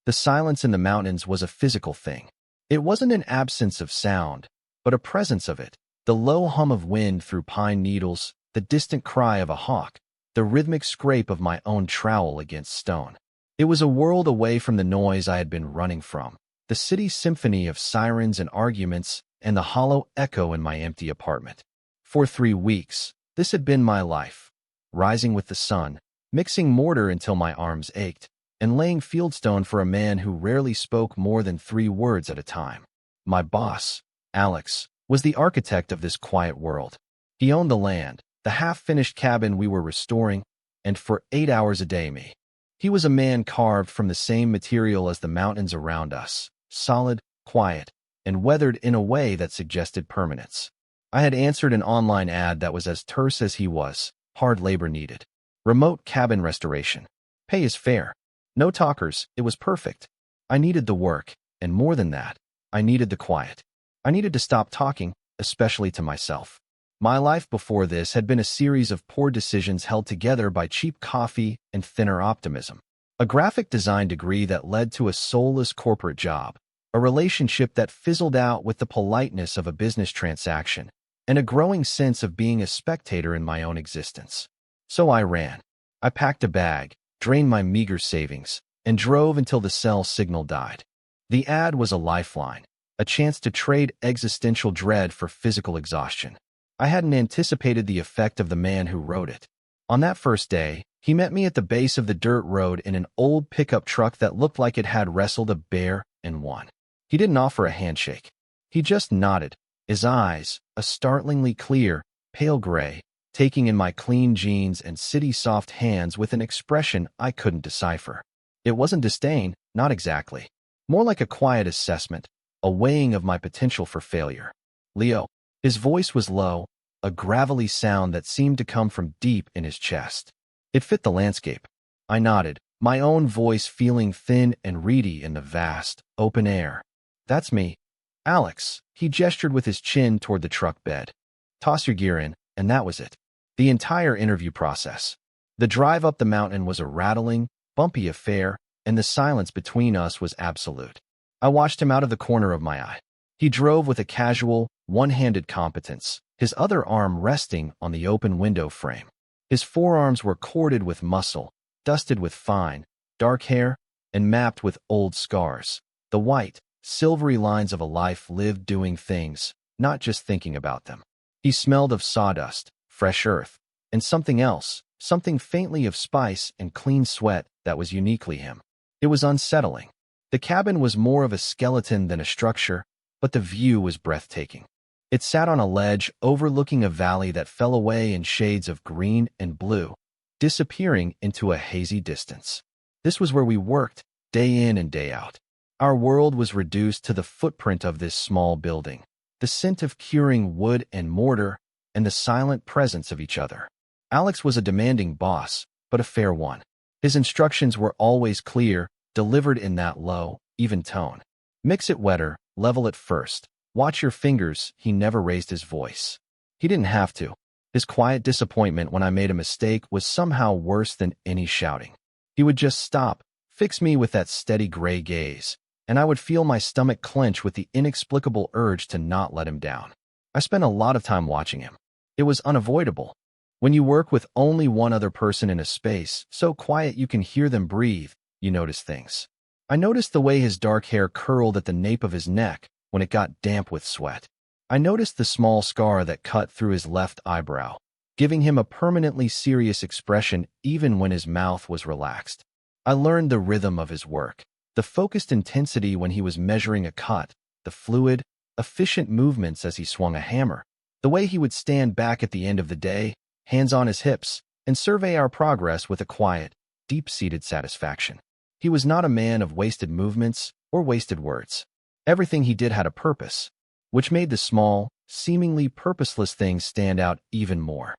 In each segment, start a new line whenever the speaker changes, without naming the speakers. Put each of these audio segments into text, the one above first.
The silence in the mountains was a physical thing. It wasn't an absence of sound, but a presence of it. The low hum of wind through pine needles, the distant cry of a hawk, the rhythmic scrape of my own trowel against stone. It was a world away from the noise I had been running from, the city symphony of sirens and arguments, and the hollow echo in my empty apartment. For 3 weeks, this had been my life, rising with the sun, mixing mortar until my arms ached, and laying fieldstone for a man who rarely spoke more than 3 words at a time. My boss, Alex, was the architect of this quiet world. He owned the land, the half-finished cabin we were restoring, and for 8 hours a day he was a man carved from the same material as the mountains around us, solid, quiet, and weathered in a way that suggested permanence. I had answered an online ad that was as terse as he was, hard labor needed. Remote cabin restoration. Pay is fair. No talkers, it was perfect. I needed the work, and more than that, I needed the quiet. I needed to stop talking, especially to myself. My life before this had been a series of poor decisions held together by cheap coffee and thinner optimism. A graphic design degree that led to a soulless corporate job, a relationship that fizzled out with the politeness of a business transaction, and a growing sense of being a spectator in my own existence. So I ran. I packed a bag, drained my meager savings, and drove until the cell signal died. The ad was a lifeline, a chance to trade existential dread for physical exhaustion. I hadn't anticipated the effect of the man who wrote it. On that first day, he met me at the base of the dirt road in an old pickup truck that looked like it had wrestled a bear and won. He didn't offer a handshake. He just nodded, his eyes, a startlingly clear, pale gray, taking in my clean jeans and city-soft hands with an expression I couldn't decipher. It wasn't disdain, not exactly. More like a quiet assessment, a weighing of my potential for failure. Leo. His voice was low, a gravelly sound that seemed to come from deep in his chest. It fit the landscape. I nodded, my own voice feeling thin and reedy in the vast, open air. That's me. Alex. He gestured with his chin toward the truck bed. Toss your gear in, and that was it. The entire interview process. The drive up the mountain was a rattling, bumpy affair, and the silence between us was absolute. I watched him out of the corner of my eye. He drove with a casual, one-handed competence, his other arm resting on the open window frame. His forearms were corded with muscle, dusted with fine, dark hair, and mapped with old scars. The white, silvery lines of a life lived doing things, not just thinking about them. He smelled of sawdust, fresh earth, and something else, something faintly of spice and clean sweat that was uniquely him. It was unsettling. The cabin was more of a skeleton than a structure, but the view was breathtaking. It sat on a ledge overlooking a valley that fell away in shades of green and blue, disappearing into a hazy distance. This was where we worked, day in and day out. Our world was reduced to the footprint of this small building, the scent of curing wood and mortar, and the silent presence of each other. Alex was a demanding boss, but a fair one. His instructions were always clear, delivered in that low, even tone. Mix it wetter, level it first. Watch your fingers. He never raised his voice. He didn't have to. His quiet disappointment when I made a mistake was somehow worse than any shouting. He would just stop, fix me with that steady gray gaze, and I would feel my stomach clench with the inexplicable urge to not let him down. I spent a lot of time watching him. It was unavoidable. When you work with only one other person in a space, so quiet you can hear them breathe, you notice things. I noticed the way his dark hair curled at the nape of his neck when it got damp with sweat. I noticed the small scar that cut through his left eyebrow, giving him a permanently serious expression even when his mouth was relaxed. I learned the rhythm of his work, the focused intensity when he was measuring a cut, the fluid, efficient movements as he swung a hammer, the way he would stand back at the end of the day, hands on his hips, and survey our progress with a quiet, deep-seated satisfaction. He was not a man of wasted movements or wasted words. Everything he did had a purpose, which made the small, seemingly purposeless things stand out even more.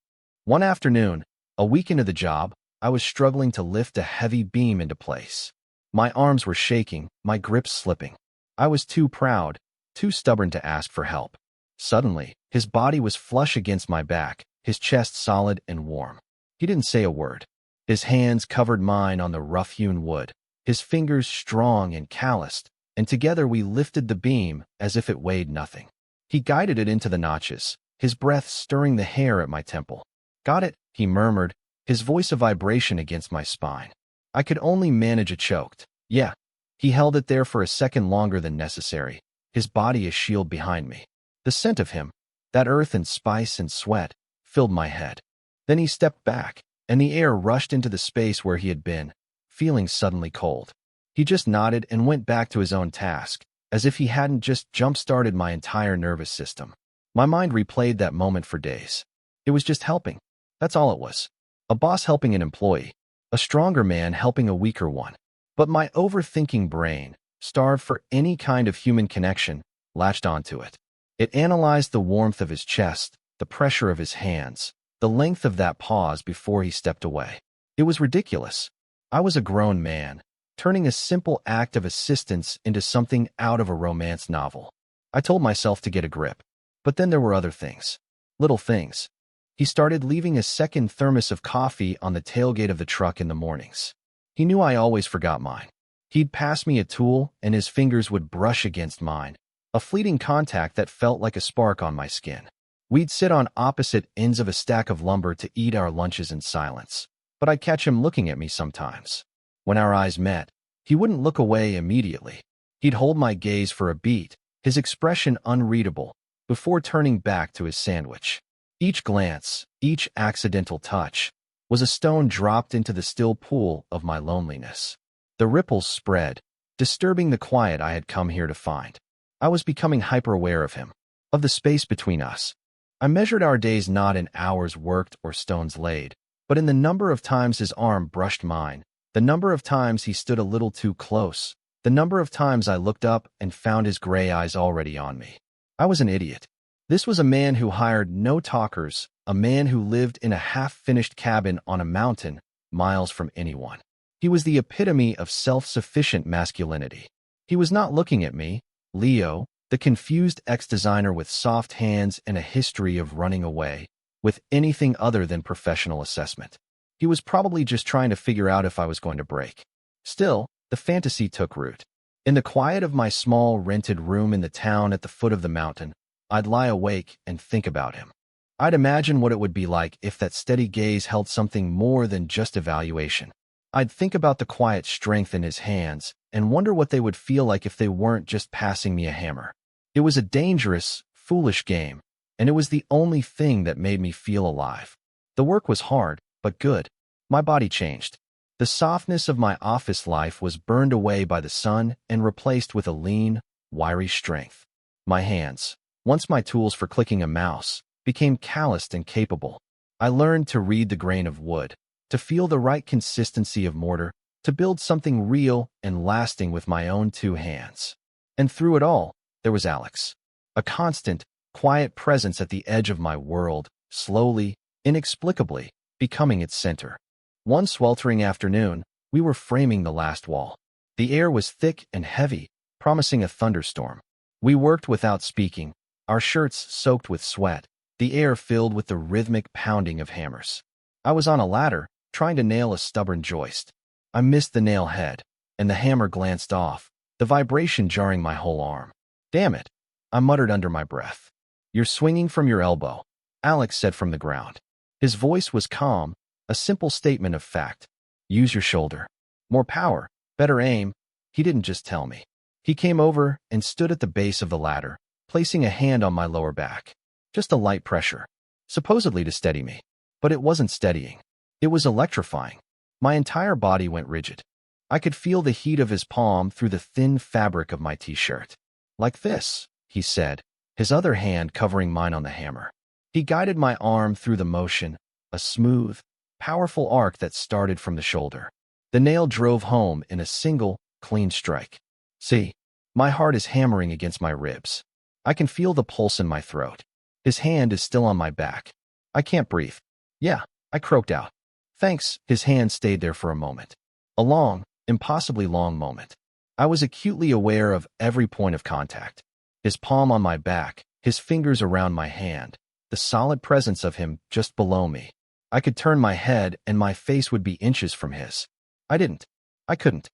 One afternoon, a week into the job, I was struggling to lift a heavy beam into place. My arms were shaking, my grip slipping. I was too proud, too stubborn to ask for help. Suddenly, his body was flush against my back, his chest solid and warm. He didn't say a word. His hands covered mine on the rough-hewn wood, his fingers strong and calloused, and together we lifted the beam as if it weighed nothing. He guided it into the notches, his breath stirring the hair at my temple. "Got it," he murmured, his voice a vibration against my spine. I could only manage a choked, "Yeah." He held it there for a second longer than necessary, his body a shield behind me. The scent of him, that earth and spice and sweat, filled my head. Then he stepped back, and the air rushed into the space where he had been, feeling suddenly cold. He just nodded and went back to his own task, as if he hadn't just jump-started my entire nervous system. My mind replayed that moment for days. It was just helping. That's all it was. A boss helping an employee, a stronger man helping a weaker one. But my overthinking brain, starved for any kind of human connection, latched onto it. It analyzed the warmth of his chest, the pressure of his hands, the length of that pause before he stepped away. It was ridiculous. I was a grown man, turning a simple act of assistance into something out of a romance novel. I told myself to get a grip. But then there were other things. Little things. He started leaving a second thermos of coffee on the tailgate of the truck in the mornings. He knew I always forgot mine. He'd pass me a tool, and his fingers would brush against mine, a fleeting contact that felt like a spark on my skin. We'd sit on opposite ends of a stack of lumber to eat our lunches in silence, but I'd catch him looking at me sometimes. When our eyes met, he wouldn't look away immediately. He'd hold my gaze for a beat, his expression unreadable, before turning back to his sandwich. Each glance, each accidental touch, was a stone dropped into the still pool of my loneliness. The ripples spread, disturbing the quiet I had come here to find. I was becoming hyper-aware of him, of the space between us. I measured our days not in hours worked or stones laid, but in the number of times his arm brushed mine, the number of times he stood a little too close, the number of times I looked up and found his gray eyes already on me. I was an idiot. This was a man who hired no talkers, a man who lived in a half-finished cabin on a mountain, miles from anyone. He was the epitome of self-sufficient masculinity. He was not looking at me, Leo, the confused ex-designer with soft hands and a history of running away, with anything other than professional assessment. He was probably just trying to figure out if I was going to break. Still, the fantasy took root. In the quiet of my small rented room in the town at the foot of the mountain, I'd lie awake and think about him. I'd imagine what it would be like if that steady gaze held something more than just evaluation. I'd think about the quiet strength in his hands and wonder what they would feel like if they weren't just passing me a hammer. It was a dangerous, foolish game, and it was the only thing that made me feel alive. The work was hard, but good. My body changed. The softness of my office life was burned away by the sun and replaced with a lean, wiry strength. My hands, once my tools for clicking a mouse, became calloused and capable. I learned to read the grain of wood, to feel the right consistency of mortar, to build something real and lasting with my own two hands. And through it all, there was Alex. A constant, quiet presence at the edge of my world, slowly, inexplicably, becoming its center. One sweltering afternoon, we were framing the last wall. The air was thick and heavy, promising a thunderstorm. We worked without speaking, our shirts soaked with sweat, the air filled with the rhythmic pounding of hammers. I was on a ladder, trying to nail a stubborn joist. I missed the nail head, and the hammer glanced off, the vibration jarring my whole arm. "Damn it," I muttered under my breath. "You're swinging from your elbow," Alex said from the ground. His voice was calm, a simple statement of fact. "Use your shoulder. More power, better aim." He didn't just tell me. He came over and stood at the base of the ladder, placing a hand on my lower back. Just a light pressure, supposedly to steady me. But it wasn't steadying. It was electrifying. My entire body went rigid. I could feel the heat of his palm through the thin fabric of my t-shirt. "Like this," he said, his other hand covering mine on the hammer. He guided my arm through the motion, a smooth, powerful arc that started from the shoulder. The nail drove home in a single, clean strike. See, my heart is hammering against my ribs. I can feel the pulse in my throat. His hand is still on my back. I can't breathe. "Yeah," I croaked out. "Thanks." His hand stayed there for a moment. A long, impossibly long moment. I was acutely aware of every point of contact. His palm on my back, his fingers around my hand, the solid presence of him just below me. I could turn my head and my face would be inches from his. I didn't. I couldn't.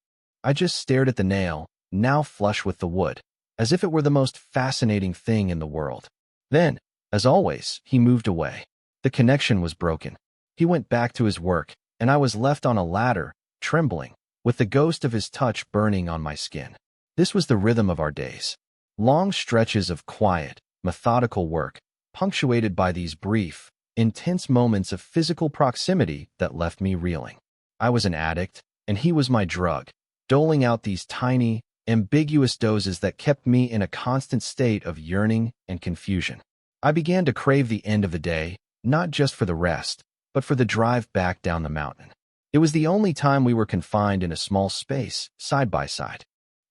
I just stared at the nail, now flush with the wood, as if it were the most fascinating thing in the world. Then, as always, he moved away. The connection was broken. He went back to his work, and I was left on a ladder, trembling, with the ghost of his touch burning on my skin. This was the rhythm of our days. Long stretches of quiet, methodical work, punctuated by these brief, intense moments of physical proximity that left me reeling. I was an addict, and he was my drug, doling out these tiny, ambiguous doses that kept me in a constant state of yearning and confusion. I began to crave the end of the day, not just for the rest, but for the drive back down the mountain. It was the only time we were confined in a small space, side by side.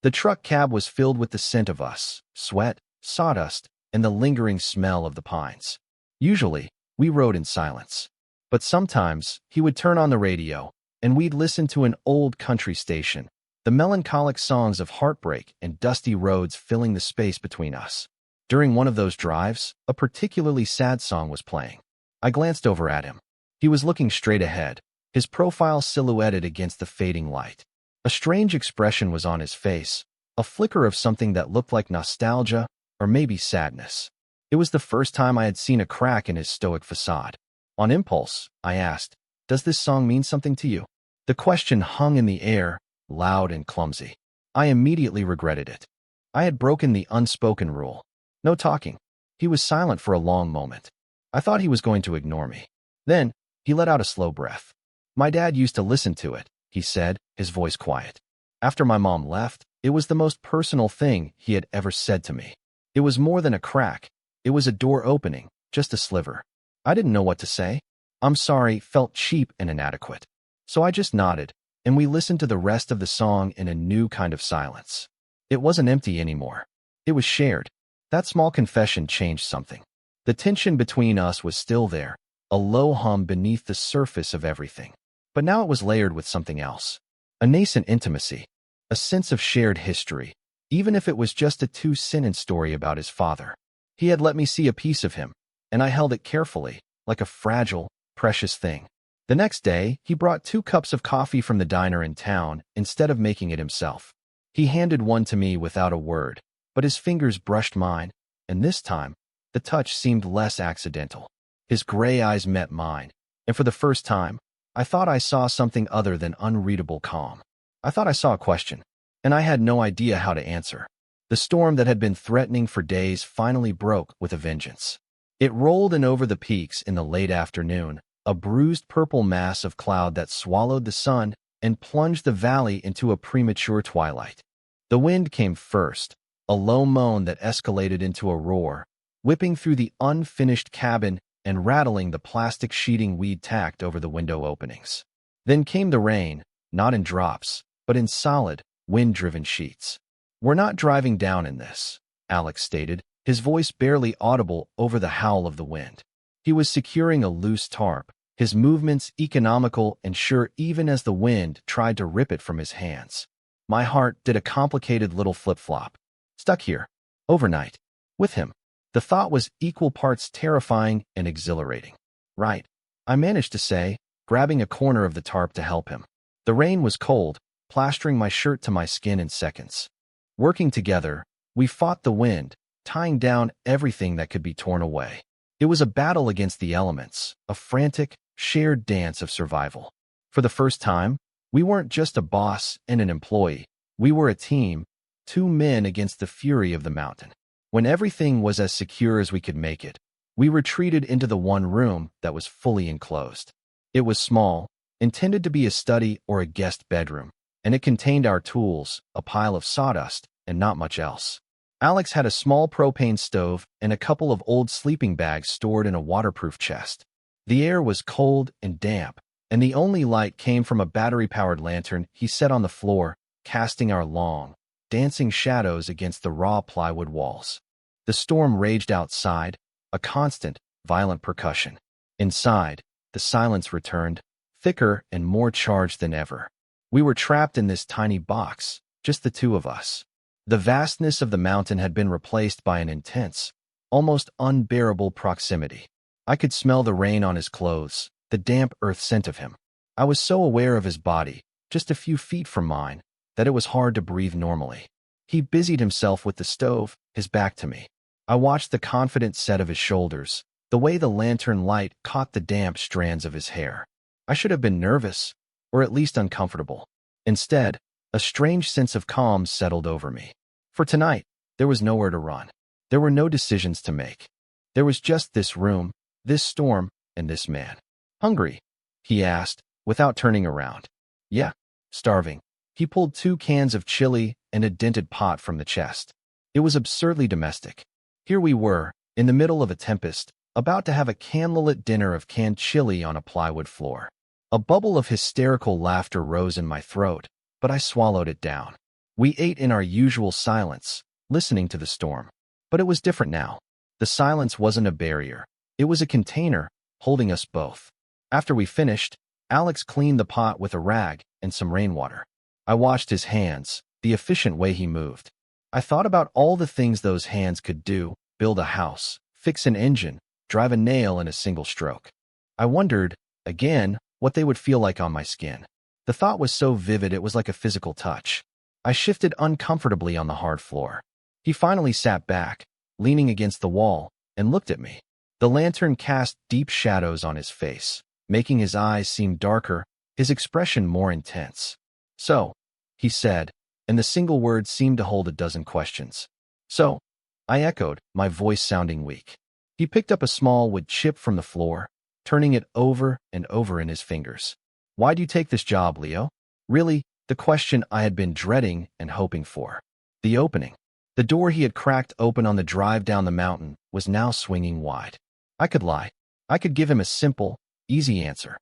The truck cab was filled with the scent of us, sweat, sawdust, and the lingering smell of the pines. Usually, we rode in silence. But sometimes, he would turn on the radio, and we'd listen to an old country station, the melancholic songs of heartbreak and dusty roads filling the space between us. During one of those drives, a particularly sad song was playing. I glanced over at him. He was looking straight ahead, his profile silhouetted against the fading light. A strange expression was on his face, a flicker of something that looked like nostalgia or maybe sadness. It was the first time I had seen a crack in his stoic facade. On impulse, I asked, "Does this song mean something to you?" The question hung in the air, loud and clumsy. I immediately regretted it. I had broken the unspoken rule. No talking. He was silent for a long moment. I thought he was going to ignore me. Then, he let out a slow breath. "My dad used to listen to it," he said, his voice quiet. "After my mom left, it was the most personal thing he had ever said to me. It was more than a crack. It was a door opening, just a sliver." I didn't know what to say. "I'm sorry" felt cheap and inadequate. So I just nodded, and we listened to the rest of the song in a new kind of silence. It wasn't empty anymore. It was shared. That small confession changed something. The tension between us was still there, a low hum beneath the surface of everything. But now it was layered with something else. A nascent intimacy, a sense of shared history, even if it was just a two-sentence story about his father. He had let me see a piece of him, and I held it carefully, like a fragile, precious thing. The next day, he brought 2 cups of coffee from the diner in town instead of making it himself. He handed one to me without a word, but his fingers brushed mine, and this time, the touch seemed less accidental. His gray eyes met mine, and for the first time, I thought I saw something other than unreadable calm. I thought I saw a question, and I had no idea how to answer. The storm that had been threatening for days finally broke with a vengeance. It rolled in over the peaks in the late afternoon, a bruised purple mass of cloud that swallowed the sun and plunged the valley into a premature twilight. The wind came first, a low moan that escalated into a roar, whipping through the unfinished cabin and rattling the plastic sheeting we'd tacked over the window openings. Then came the rain, not in drops, but in solid, wind-driven sheets. "We're not driving down in this," Alex stated, his voice barely audible over the howl of the wind. He was securing a loose tarp, his movements economical and sure even as the wind tried to rip it from his hands. My heart did a complicated little flip-flop. Stuck here, overnight, with him. The thought was equal parts terrifying and exhilarating. "Right," I managed to say, grabbing a corner of the tarp to help him. The rain was cold, plastering my shirt to my skin in seconds. Working together, we fought the wind, tying down everything that could be torn away. It was a battle against the elements, a frantic, shared dance of survival. For the first time, we weren't just a boss and an employee. We were a team, 2 men against the fury of the mountain. When everything was as secure as we could make it, we retreated into the one room that was fully enclosed. It was small, intended to be a study or a guest bedroom, and it contained our tools, a pile of sawdust, and not much else. Alex had a small propane stove and a couple of old sleeping bags stored in a waterproof chest. The air was cold and damp, and the only light came from a battery-powered lantern he set on the floor, casting our long, dancing shadows against the raw plywood walls. The storm raged outside, a constant, violent percussion. Inside, the silence returned, thicker and more charged than ever. We were trapped in this tiny box, just the 2 of us. The vastness of the mountain had been replaced by an intense, almost unbearable proximity. I could smell the rain on his clothes, the damp earth scent of him. I was so aware of his body, just a few feet from mine, that it was hard to breathe normally. He busied himself with the stove, his back to me. I watched the confident set of his shoulders, the way the lantern light caught the damp strands of his hair. I should have been nervous, or at least uncomfortable. Instead, a strange sense of calm settled over me. For tonight, there was nowhere to run. There were no decisions to make. There was just this room, this storm, and this man. Hungry? He asked, without turning around. Yeah, starving. He pulled 2 cans of chili and a dented pot from the chest. It was absurdly domestic. Here we were, in the middle of a tempest, about to have a candlelit dinner of canned chili on a plywood floor. A bubble of hysterical laughter rose in my throat, but I swallowed it down. We ate in our usual silence, listening to the storm. But it was different now. The silence wasn't a barrier. It was a container, holding us both. After we finished, Alex cleaned the pot with a rag and some rainwater. I watched his hands, the efficient way he moved. I thought about all the things those hands could do: build a house, fix an engine, drive a nail in a single stroke. I wondered, again, what they would feel like on my skin. The thought was so vivid it was like a physical touch. I shifted uncomfortably on the hard floor. He finally sat back, leaning against the wall, and looked at me. The lantern cast deep shadows on his face, making his eyes seem darker, his expression more intense. "So," he said, and the single word seemed to hold a dozen questions. "So," I echoed, my voice sounding weak. He picked up a small wood chip from the floor, turning it over and over in his fingers. "Why do you take this job, Leo?" Really, the question I had been dreading and hoping for. The opening. The door he had cracked open on the drive down the mountain was now swinging wide. I could lie. I could give him a simple, easy answer.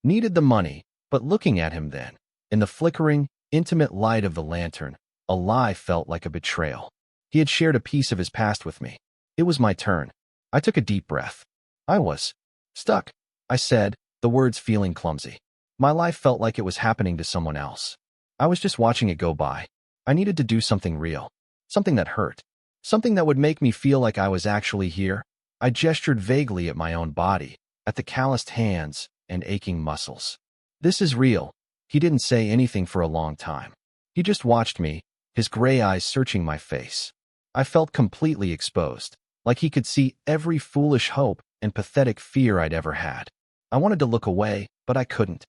Needed the money, but looking at him then, in the flickering, intimate light of the lantern, a lie felt like a betrayal. He had shared a piece of his past with me. It was my turn. I took a deep breath. I was stuck, I said, the words feeling clumsy. My life felt like it was happening to someone else. I was just watching it go by. I needed to do something real. Something that hurt. Something that would make me feel like I was actually here. I gestured vaguely at my own body, at the calloused hands and aching muscles. "This is real." He didn't say anything for a long time. He just watched me, his gray eyes searching my face. I felt completely exposed, like he could see every foolish hope and pathetic fear I'd ever had. I wanted to look away, but I couldn't.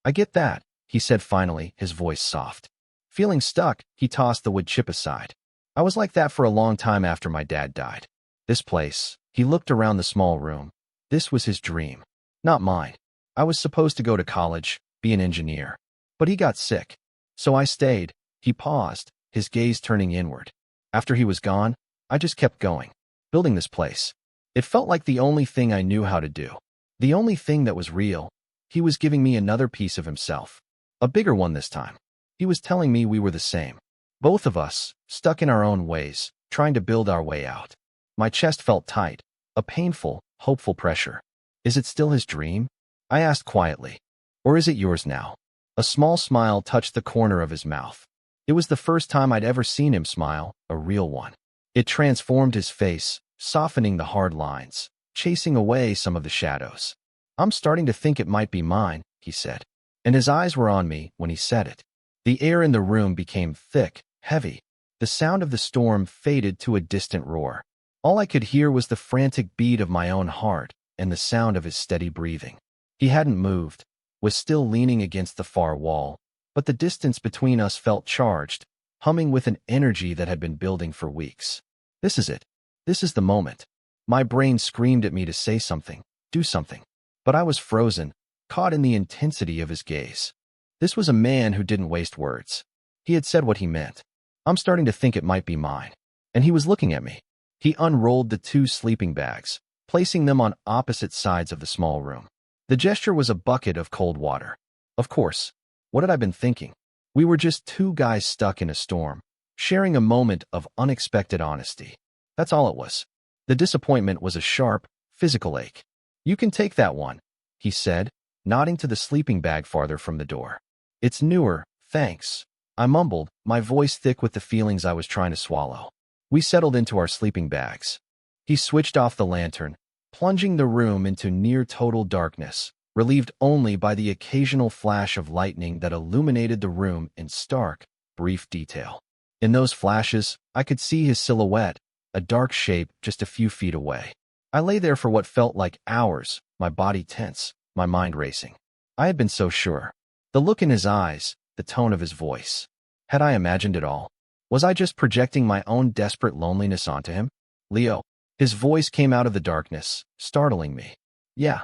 "I get that," he said finally, his voice soft. Feeling stuck, he tossed the wood chip aside. "I was like that for a long time after my dad died. This place," he looked around the small room, "this was his dream, not mine. I was supposed to go to college, be an engineer. But he got sick. So I stayed." He paused, his gaze turning inward. "After he was gone, I just kept going, building this place. It felt like the only thing I knew how to do. The only thing that was real. He was giving me another piece of himself. A bigger one this time. He was telling me we were the same. Both of us, stuck in our own ways, trying to build our way out." My chest felt tight, a painful, hopeful pressure. "Is it still his dream?" I asked quietly. "Or is it yours now?" A small smile touched the corner of his mouth. It was the first time I'd ever seen him smile, a real one. It transformed his face, softening the hard lines, chasing away some of the shadows. "I'm starting to think it might be mine," he said. And his eyes were on me when he said it. The air in the room became thick, heavy. The sound of the storm faded to a distant roar. All I could hear was the frantic beat of my own heart and the sound of his steady breathing. He hadn't moved, was still leaning against the far wall, but the distance between us felt charged, humming with an energy that had been building for weeks. This is it. This is the moment. My brain screamed at me to say something, do something. But I was frozen, caught in the intensity of his gaze. This was a man who didn't waste words. He had said what he meant. "I'm starting to think it might be mine." And he was looking at me. He unrolled the 2 sleeping bags, placing them on opposite sides of the small room. The gesture was a bucket of cold water. Of course. What had I been thinking? We were just 2 guys stuck in a storm, sharing a moment of unexpected honesty. That's all it was. The disappointment was a sharp, physical ache. "You can take that one," he said, nodding to the sleeping bag farther from the door. "It's newer, thanks." I mumbled, my voice thick with the feelings I was trying to swallow. We settled into our sleeping bags. He switched off the lantern, plunging the room into near-total darkness, relieved only by the occasional flash of lightning that illuminated the room in stark, brief detail. In those flashes, I could see his silhouette, a dark shape just a few feet away. I lay there for what felt like hours, my body tense, my mind racing. I had been so sure. The look in his eyes, the tone of his voice. Had I imagined it all? Was I just projecting my own desperate loneliness onto him? Leo. His voice came out of the darkness, startling me. Yeah.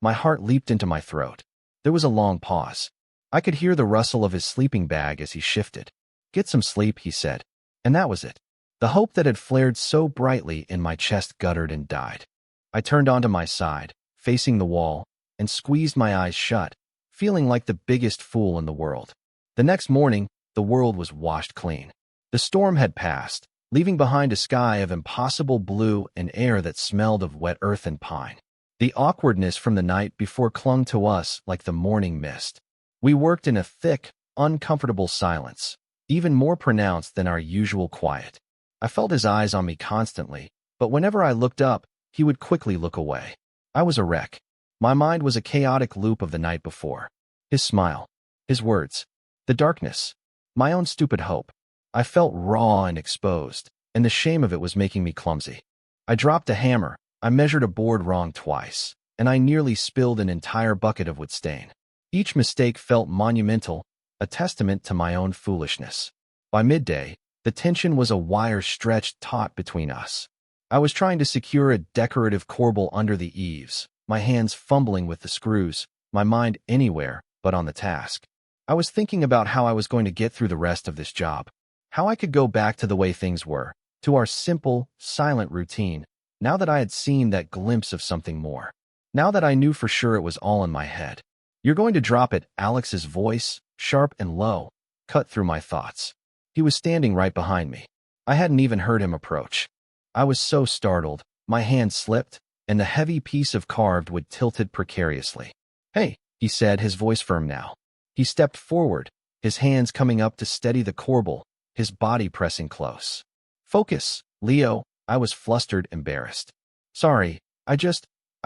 My heart leaped into my throat. There was a long pause. I could hear the rustle of his sleeping bag as he shifted. Get some sleep, he said. And that was it. The hope that had flared so brightly in my chest guttered and died. I turned onto my side, facing the wall, and squeezed my eyes shut, feeling like the biggest fool in the world. The next morning, the world was washed clean. The storm had passed, leaving behind a sky of impossible blue and air that smelled of wet earth and pine. The awkwardness from the night before clung to us like the morning mist. We worked in a thick, uncomfortable silence, even more pronounced than our usual quiet. I felt his eyes on me constantly, but whenever I looked up, he would quickly look away. I was a wreck. My mind was a chaotic loop of the night before. His smile, his words, the darkness, my own stupid hope. I felt raw and exposed, and the shame of it was making me clumsy. I dropped a hammer, I measured a board wrong twice, and I nearly spilled an entire bucket of wood stain. Each mistake felt monumental, a testament to my own foolishness. By midday, the tension was a wire stretched taut between us. I was trying to secure a decorative corbel under the eaves, my hands fumbling with the screws, my mind anywhere but on the task. I was thinking about how I was going to get through the rest of this job, how I could go back to the way things were, to our simple, silent routine, now that I had seen that glimpse of something more. Now that I knew for sure it was all in my head. You're going to drop it, Alex's voice, sharp and low, cut through my thoughts. He was standing right behind me. I hadn't even heard him approach. I was so startled, my hand slipped, and the heavy piece of carved wood tilted precariously. Hey, he said, his voice firm now. He stepped forward, his hands coming up to steady the corbel, his body pressing close. Focus, Leo. I was flustered, embarrassed. Sorry, I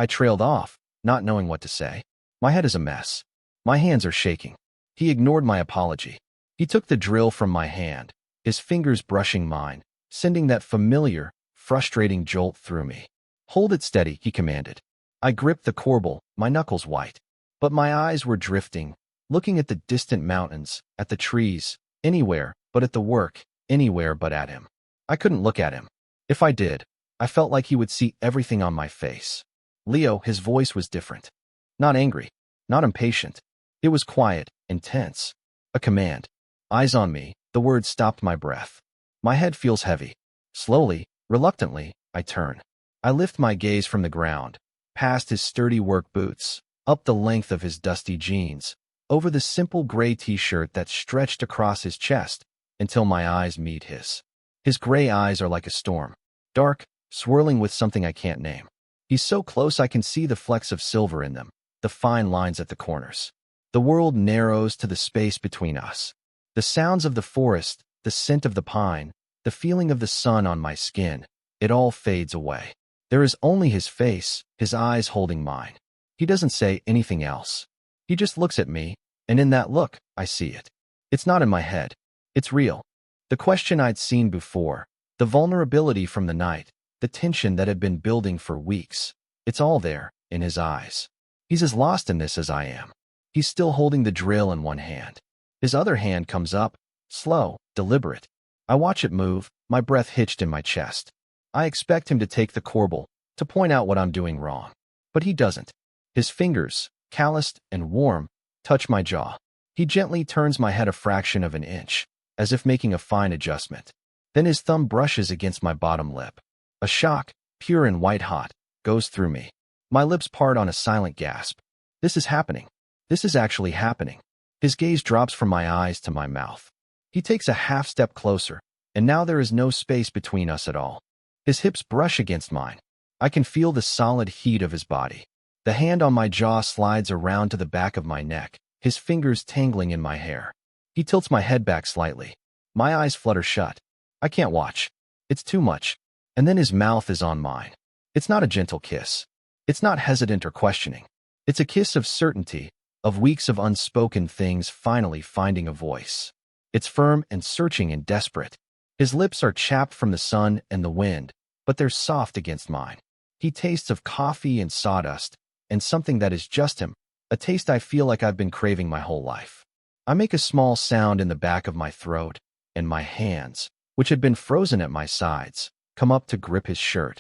trailed off, not knowing what to say. My head is a mess. My hands are shaking. He ignored my apology. He took the drill from my hand, his fingers brushing mine, sending that familiar, frustrating jolt through me. Hold it steady, he commanded. I gripped the corbel, my knuckles white. But my eyes were drifting, looking at the distant mountains, at the trees, anywhere but at the work, anywhere but at him. I couldn't look at him. If I did, I felt like he would see everything on my face. Leo, his voice was different. Not angry, not impatient. It was quiet, intense. A command. Eyes on me, the words stopped my breath. My head feels heavy. Slowly, reluctantly, I turn. I lift my gaze from the ground, past his sturdy work boots, up the length of his dusty jeans, over the simple gray t-shirt that stretched across his chest, until my eyes meet his. His gray eyes are like a storm. Dark, swirling with something I can't name. He's so close I can see the flecks of silver in them, the fine lines at the corners. The world narrows to the space between us. The sounds of the forest, the scent of the pine, the feeling of the sun on my skin, it all fades away. There is only his face, his eyes holding mine. He doesn't say anything else. He just looks at me, and in that look, I see it. It's not in my head. It's real. The question I'd seen before, the vulnerability from the night, the tension that had been building for weeks. It's all there, in his eyes. He's as lost in this as I am. He's still holding the drill in one hand. His other hand comes up, slow, deliberate. I watch it move, my breath hitched in my chest. I expect him to take the corbel, to point out what I'm doing wrong. But he doesn't. His fingers, calloused and warm, touch my jaw. He gently turns my head a fraction of an inch, as if making a fine adjustment. Then his thumb brushes against my bottom lip. A shock, pure and white-hot, goes through me. My lips part on a silent gasp. This is happening. This is actually happening. His gaze drops from my eyes to my mouth. He takes a half step closer, and now there is no space between us at all. His hips brush against mine. I can feel the solid heat of his body. The hand on my jaw slides around to the back of my neck, his fingers tangling in my hair. He tilts my head back slightly. My eyes flutter shut. I can't watch. It's too much. And then his mouth is on mine. It's not a gentle kiss. It's not hesitant or questioning. It's a kiss of certainty, of weeks of unspoken things finally finding a voice. It's firm and searching and desperate. His lips are chapped from the sun and the wind, but they're soft against mine. He tastes of coffee and sawdust, and something that is just him, a taste I feel like I've been craving my whole life. I make a small sound in the back of my throat, and my hands, which had been frozen at my sides, come up to grip his shirt.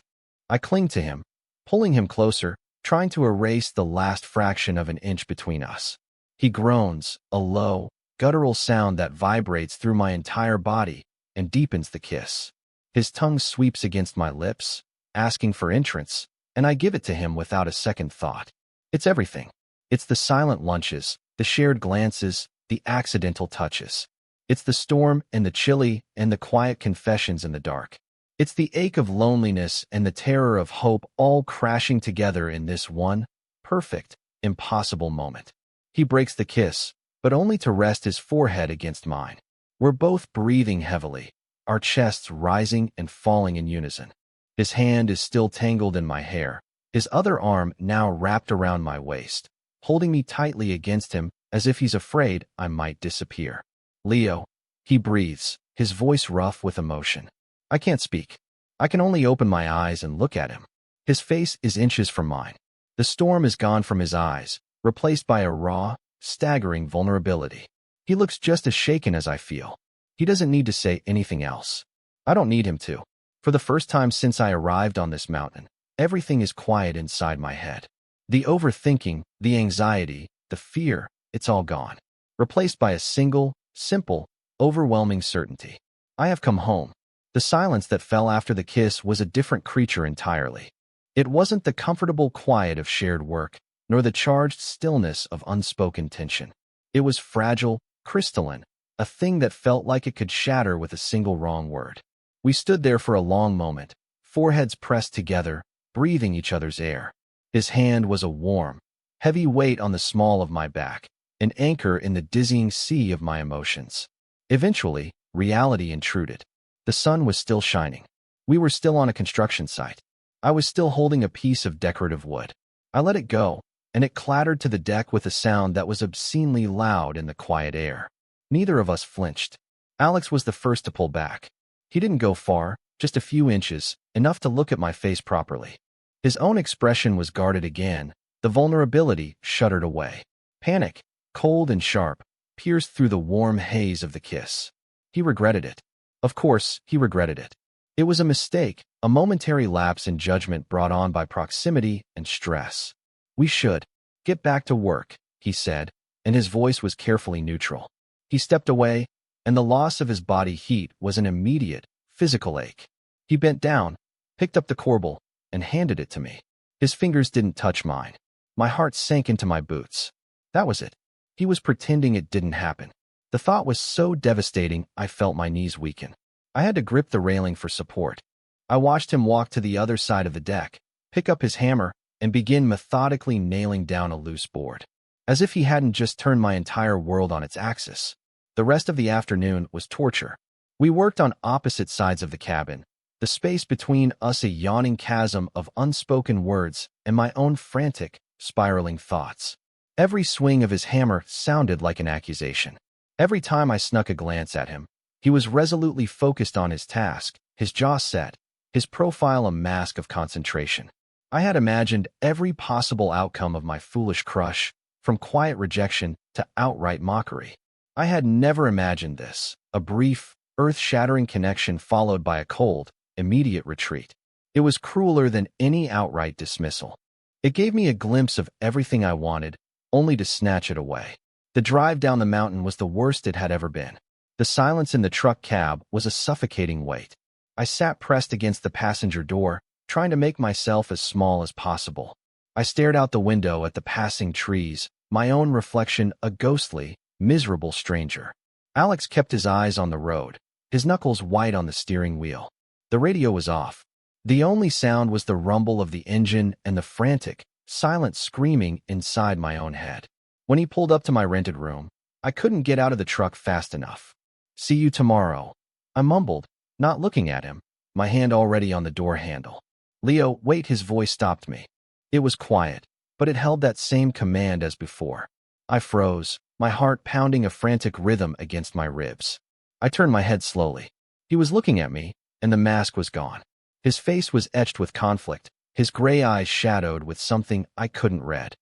I cling to him, pulling him closer, trying to erase the last fraction of an inch between us. He groans, a low, guttural sound that vibrates through my entire body and deepens the kiss. His tongue sweeps against my lips, asking for entrance, and I give it to him without a second thought. It's everything. It's the silent lunches, the shared glances, the accidental touches. It's the storm and the chilly and the quiet confessions in the dark. It's the ache of loneliness and the terror of hope all crashing together in this one, perfect, impossible moment. He breaks the kiss, but only to rest his forehead against mine. We're both breathing heavily, our chests rising and falling in unison. His hand is still tangled in my hair, his other arm now wrapped around my waist, holding me tightly against him as if he's afraid I might disappear. Leo, he breathes, his voice rough with emotion. I can't speak. I can only open my eyes and look at him. His face is inches from mine. The storm is gone from his eyes, replaced by a raw, staggering vulnerability. He looks just as shaken as I feel. He doesn't need to say anything else. I don't need him to. For the first time since I arrived on this mountain, everything is quiet inside my head. The overthinking, the anxiety, the fear, it's all gone. Replaced by a single, simple, overwhelming certainty. I have come home. The silence that fell after the kiss was a different creature entirely. It wasn't the comfortable quiet of shared work, nor the charged stillness of unspoken tension. It was fragile, crystalline, a thing that felt like it could shatter with a single wrong word. We stood there for a long moment, foreheads pressed together, breathing each other's air. His hand was a warm, heavy weight on the small of my back, an anchor in the dizzying sea of my emotions. Eventually, reality intruded. The sun was still shining. We were still on a construction site. I was still holding a piece of decorative wood. I let it go, and it clattered to the deck with a sound that was obscenely loud in the quiet air. Neither of us flinched. Alex was the first to pull back. He didn't go far, just a few inches, enough to look at my face properly. His own expression was guarded again, the vulnerability shuddered away. Panic, cold and sharp, pierced through the warm haze of the kiss. He regretted it. Of course, he regretted it. It was a mistake, a momentary lapse in judgment brought on by proximity and stress. We should get back to work, he said, and his voice was carefully neutral. He stepped away, and the loss of his body heat was an immediate, physical ache. He bent down, picked up the corbel, and handed it to me. His fingers didn't touch mine. My heart sank into my boots. That was it. He was pretending it didn't happen. The thought was so devastating I felt my knees weaken. I had to grip the railing for support. I watched him walk to the other side of the deck, pick up his hammer, and begin methodically nailing down a loose board. As if he hadn't just turned my entire world on its axis. The rest of the afternoon was torture. We worked on opposite sides of the cabin, the space between us a yawning chasm of unspoken words and my own frantic, spiraling thoughts. Every swing of his hammer sounded like an accusation. Every time I snuck a glance at him, he was resolutely focused on his task, his jaw set, his profile a mask of concentration. I had imagined every possible outcome of my foolish crush, from quiet rejection to outright mockery. I had never imagined this, a brief, earth-shattering connection followed by a cold, immediate retreat. It was crueler than any outright dismissal. It gave me a glimpse of everything I wanted, only to snatch it away. The drive down the mountain was the worst it had ever been. The silence in the truck cab was a suffocating weight. I sat pressed against the passenger door, trying to make myself as small as possible. I stared out the window at the passing trees, my own reflection a ghostly, miserable stranger. Alex kept his eyes on the road, his knuckles white on the steering wheel. The radio was off. The only sound was the rumble of the engine and the frantic, silent screaming inside my own head. When he pulled up to my rented room, I couldn't get out of the truck fast enough. "See you tomorrow," I mumbled, not looking at him, my hand already on the door handle. "Leo, wait," his voice stopped me. It was quiet, but it held that same command as before. I froze, my heart pounding a frantic rhythm against my ribs. I turned my head slowly. He was looking at me, and the mask was gone. His face was etched with conflict, his gray eyes shadowed with something I couldn't read.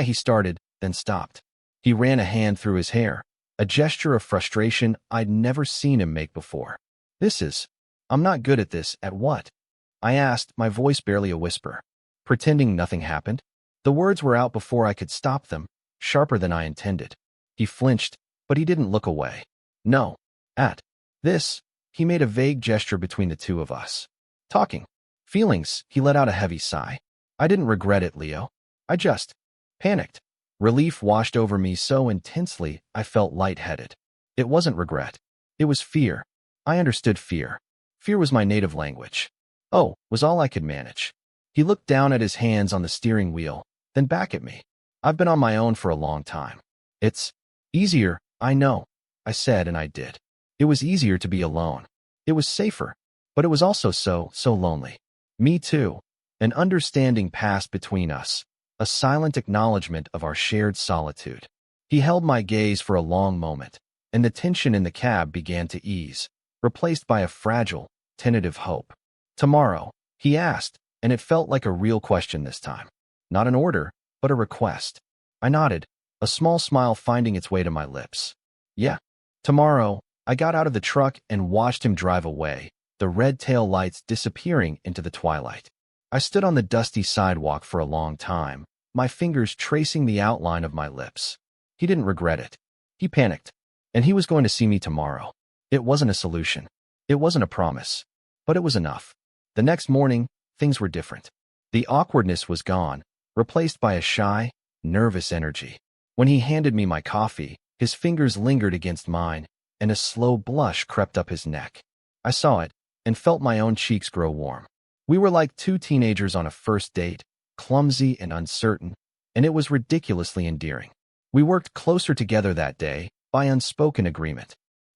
He started, then stopped. He ran a hand through his hair, a gesture of frustration I'd never seen him make before. I'm not good at this, at what? I asked, my voice barely a whisper. Pretending nothing happened? The words were out before I could stop them, sharper than I intended. He flinched, but he didn't look away. No. At this, he made a vague gesture between the two of us. Talking. Feelings, he let out a heavy sigh. I didn't regret it, Leo. I just panicked. Relief washed over me so intensely I felt lightheaded. It wasn't regret. It was fear. I understood fear. Fear was my native language. Was all I could manage. He looked down at his hands on the steering wheel, then back at me. I've been on my own for a long time. It's easier, I know, I said, and I did. It was easier to be alone. It was safer, but it was also so lonely. Me too. An understanding passed between us, a silent acknowledgement of our shared solitude. He held my gaze for a long moment, and the tension in the cab began to ease, replaced by a fragile, tentative hope. Tomorrow, he asked, and it felt like a real question this time. Not an order, but a request. I nodded, a small smile finding its way to my lips. Yeah. Tomorrow, I got out of the truck and watched him drive away, the red tail lights disappearing into the twilight. I stood on the dusty sidewalk for a long time, my fingers tracing the outline of my lips. He didn't regret it. He panicked, and he was going to see me tomorrow. It wasn't a solution. It wasn't a promise, but it was enough. The next morning, things were different. The awkwardness was gone, replaced by a shy, nervous energy. When he handed me my coffee, his fingers lingered against mine, and a slow blush crept up his neck. I saw it, and felt my own cheeks grow warm. We were like two teenagers on a first date, clumsy and uncertain, and it was ridiculously endearing. We worked closer together that day, by unspoken agreement.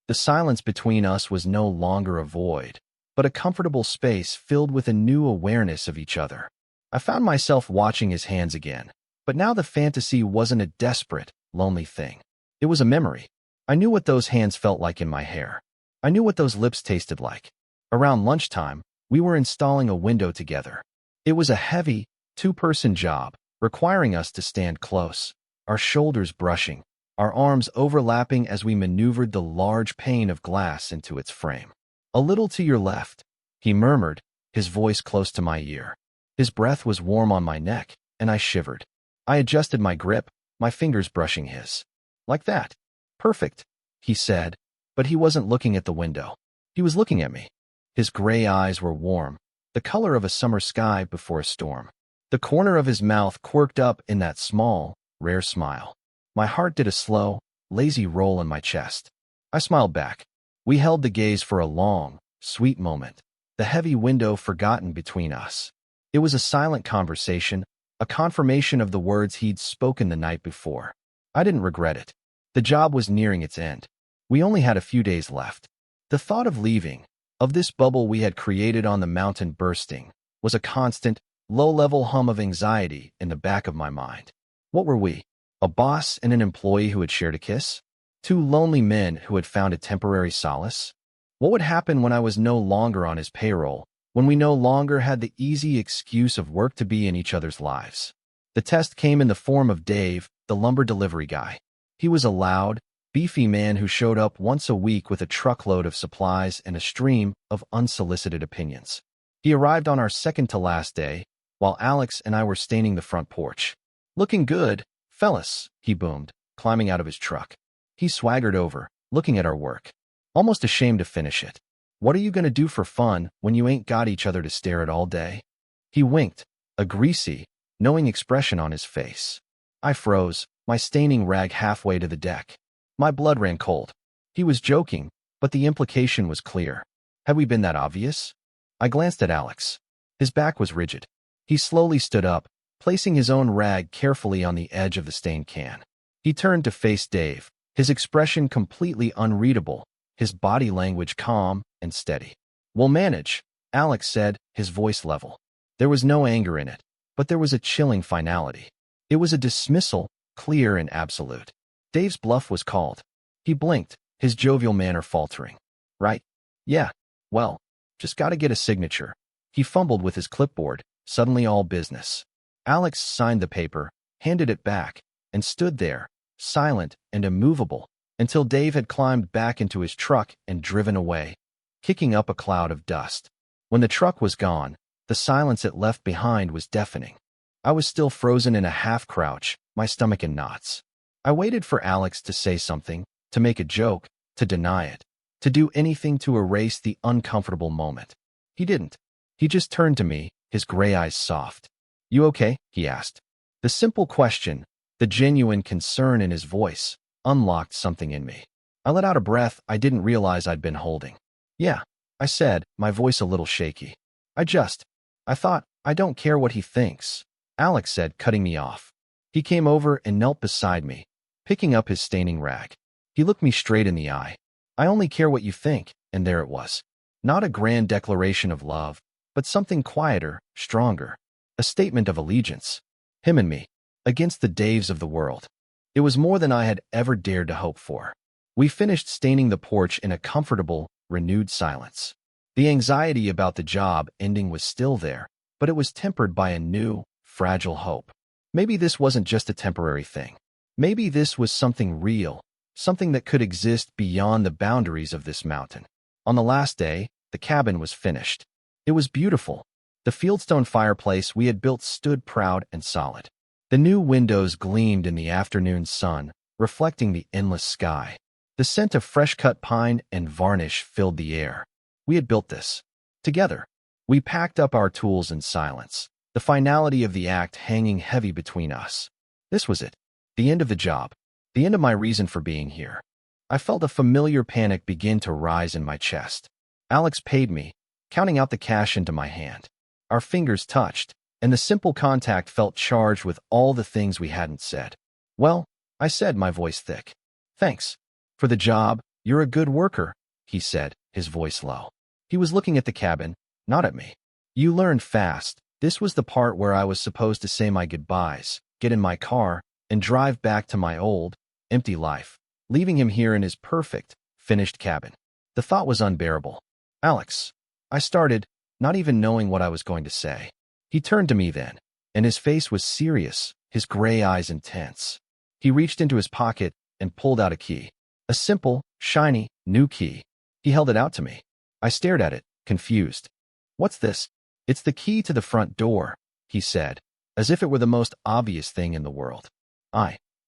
The silence between us was no longer a void, but a comfortable space filled with a new awareness of each other. I found myself watching his hands again, but now the fantasy wasn't a desperate, lonely thing. It was a memory. I knew what those hands felt like in my hair. I knew what those lips tasted like. Around lunchtime, we were installing a window together. It was a heavy, two-person job, requiring us to stand close, our shoulders brushing, our arms overlapping as we maneuvered the large pane of glass into its frame. A little to your left, he murmured, his voice close to my ear. His breath was warm on my neck, and I shivered. I adjusted my grip, my fingers brushing his. Like that. Perfect, he said, but he wasn't looking at the window. He was looking at me. His gray eyes were warm, the color of a summer sky before a storm. The corner of his mouth quirked up in that small, rare smile. My heart did a slow, lazy roll in my chest. I smiled back. We held the gaze for a long, sweet moment, the heavy window forgotten between us. It was a silent conversation, a confirmation of the words he'd spoken the night before. I didn't regret it. The job was nearing its end. We only had a few days left. The thought of leaving, of this bubble we had created on the mountain bursting, was a constant, low-level hum of anxiety in the back of my mind. What were we? A boss and an employee who had shared a kiss? Two lonely men who had found a temporary solace? What would happen when I was no longer on his payroll, when we no longer had the easy excuse of work to be in each other's lives? The test came in the form of Dave, the lumber delivery guy. He was a loud, beefy man who showed up once a week with a truckload of supplies and a stream of unsolicited opinions. He arrived on our second-to-last day, while Alex and I were staining the front porch. "Looking good, fellas," he boomed, climbing out of his truck. He swaggered over, looking at our work, almost ashamed to finish it. "What are you going to do for fun when you ain't got each other to stare at all day?" He winked, a greasy, knowing expression on his face. I froze, my staining rag halfway to the deck. My blood ran cold. He was joking, but the implication was clear. Had we been that obvious? I glanced at Alex. His back was rigid. He slowly stood up, placing his own rag carefully on the edge of the stained can. He turned to face Dave, his expression completely unreadable, his body language calm and steady. "We'll manage," Alex said, his voice level. There was no anger in it, but there was a chilling finality. It was a dismissal, clear and absolute. Dave's bluff was called. He blinked, his jovial manner faltering. Right? Yeah. Well, just gotta get a signature. He fumbled with his clipboard, suddenly all business. Alex signed the paper, handed it back, and stood there, silent and immovable, until Dave had climbed back into his truck and driven away, kicking up a cloud of dust. When the truck was gone, the silence it left behind was deafening. I was still frozen in a half-crouch, my stomach in knots. I waited for Alex to say something, to make a joke, to deny it, to do anything to erase the uncomfortable moment. He didn't. He just turned to me, his gray eyes soft. "You okay?" he asked. The simple question, the genuine concern in his voice, unlocked something in me. I let out a breath I didn't realize I'd been holding. "Yeah," I said, my voice a little shaky. I thought, I don't care what he thinks," Alex said, cutting me off. He came over and knelt beside me, picking up his staining rag. He looked me straight in the eye. "I only care what you think," and there it was. Not a grand declaration of love, but something quieter, stronger. A statement of allegiance. Him and me, against the Daves of the world. It was more than I had ever dared to hope for. We finished staining the porch in a comfortable, renewed silence. The anxiety about the job ending was still there, but it was tempered by a new, fragile hope. Maybe this wasn't just a temporary thing. Maybe this was something real, something that could exist beyond the boundaries of this mountain. On the last day, the cabin was finished. It was beautiful. The fieldstone fireplace we had built stood proud and solid. The new windows gleamed in the afternoon sun, reflecting the endless sky. The scent of fresh-cut pine and varnish filled the air. We had built this. Together. We packed up our tools in silence, the finality of the act hanging heavy between us. This was it. The end of the job. The end of my reason for being here. I felt a familiar panic begin to rise in my chest. Alex paid me, counting out the cash into my hand. Our fingers touched, and the simple contact felt charged with all the things we hadn't said. "Well," I said, my voice thick. "Thanks. For the job, you're a good worker," he said, his voice low. He was looking at the cabin, not at me. "You learned fast." This was the part where I was supposed to say my goodbyes, get in my car, and drive back to my old, empty life, leaving him here in his perfect, finished cabin. The thought was unbearable. "Alex," I started, not even knowing what I was going to say. He turned to me then, and his face was serious, his gray eyes intense. He reached into his pocket and pulled out a key. A simple, shiny, new key. He held it out to me. I stared at it, confused. "What's this?" "It's the key to the front door," he said, as if it were the most obvious thing in the world.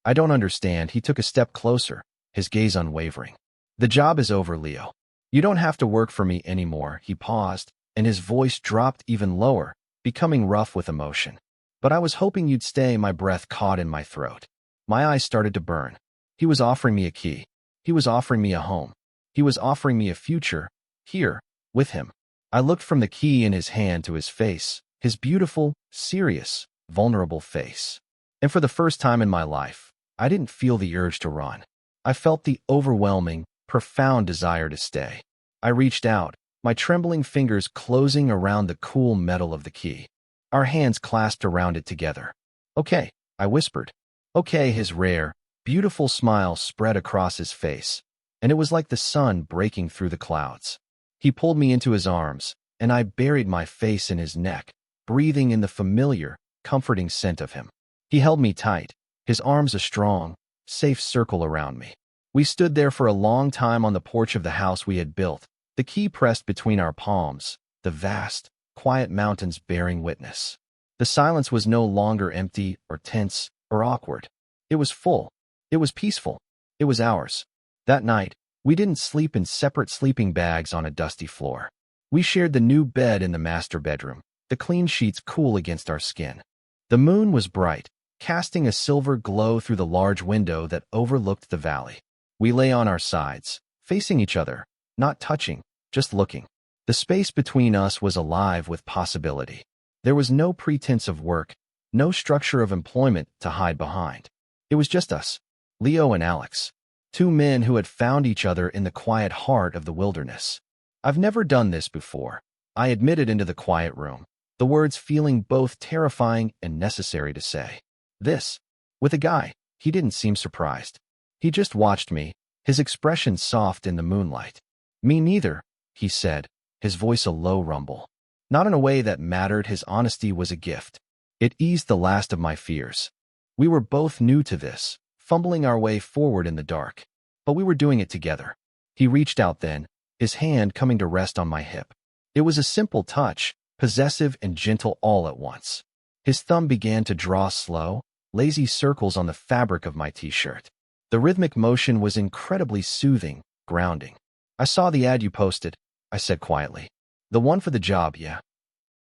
I don't understand." He took a step closer, his gaze unwavering. "The job is over, Leo. You don't have to work for me anymore." He paused, and his voice dropped even lower, becoming rough with emotion. "But I was hoping you'd stay." My breath caught in my throat. My eyes started to burn. He was offering me a key. He was offering me a home. He was offering me a future, here, with him. I looked from the key in his hand to his face, his beautiful, serious, vulnerable face. And for the first time in my life, I didn't feel the urge to run. I felt the overwhelming, profound desire to stay. I reached out, my trembling fingers closing around the cool metal of the key. Our hands clasped around it together. "Okay," I whispered. "Okay." His rare, beautiful smile spread across his face, and it was like the sun breaking through the clouds. He pulled me into his arms, and I buried my face in his neck, breathing in the familiar, comforting scent of him. He held me tight, his arms a strong, safe circle around me. We stood there for a long time on the porch of the house we had built, the key pressed between our palms, the vast, quiet mountains bearing witness. The silence was no longer empty or tense or awkward. It was full. It was peaceful. It was ours. That night, we didn't sleep in separate sleeping bags on a dusty floor. We shared the new bed in the master bedroom, the clean sheets cool against our skin. The moon was bright, casting a silver glow through the large window that overlooked the valley. We lay on our sides, facing each other, not touching, just looking. The space between us was alive with possibility. There was no pretense of work, no structure of employment to hide behind. It was just us, Leo and Alex, two men who had found each other in the quiet heart of the wilderness. "I've never done this before," I admitted into the quiet room, the words feeling both terrifying and necessary to say. "This, with a guy." He didn't seem surprised. He just watched me, his expression soft in the moonlight. Me neither, he said, his voice a low rumble. Not in a way that mattered, his honesty was a gift. It eased the last of my fears. We were both new to this, fumbling our way forward in the dark. But we were doing it together. He reached out then, his hand coming to rest on my hip. It was a simple touch, possessive and gentle all at once. His thumb began to draw slow, lazy circles on the fabric of my t-shirt. The rhythmic motion was incredibly soothing, grounding. I saw the ad you posted, I said quietly. The one for the job, yeah.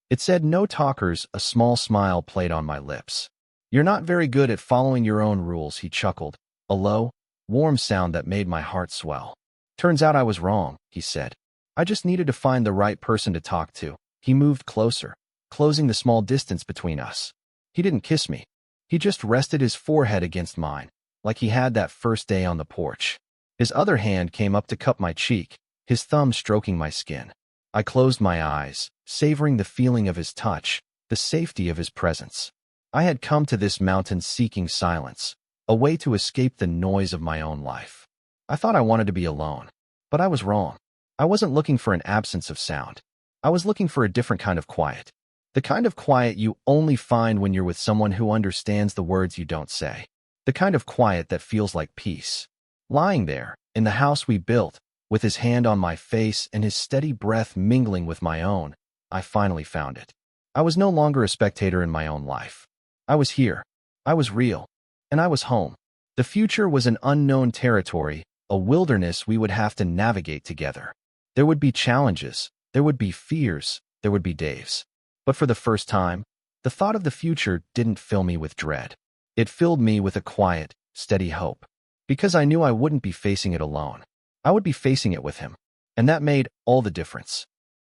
It said no talkers, a small smile played on my lips. You're not very good at following your own rules, he chuckled, a low, warm sound that made my heart swell. Turns out I was wrong, he said. I just needed to find the right person to talk to. He moved closer, closing the small distance between us. He didn't kiss me. He just rested his forehead against mine, like he had that first day on the porch. His other hand came up to cup my cheek, his thumb stroking my skin. I closed my eyes, savoring the feeling of his touch, the safety of his presence. I had come to this mountain seeking silence, a way to escape the noise of my own life. I thought I wanted to be alone, but I was wrong. I wasn't looking for an absence of sound. I was looking for a different kind of quiet. The kind of quiet you only find when you're with someone who understands the words you don't say. The kind of quiet that feels like peace. Lying there, in the house we built, with his hand on my face and his steady breath mingling with my own, I finally found it. I was no longer a spectator in my own life. I was here. I was real. And I was home. The future was an unknown territory, a wilderness we would have to navigate together. There would be challenges, there would be fears, there would be days. But for the first time, the thought of the future didn't fill me with dread. It filled me with a quiet, steady hope. Because I knew I wouldn't be facing it alone. I would be facing it with him. And that made all the difference.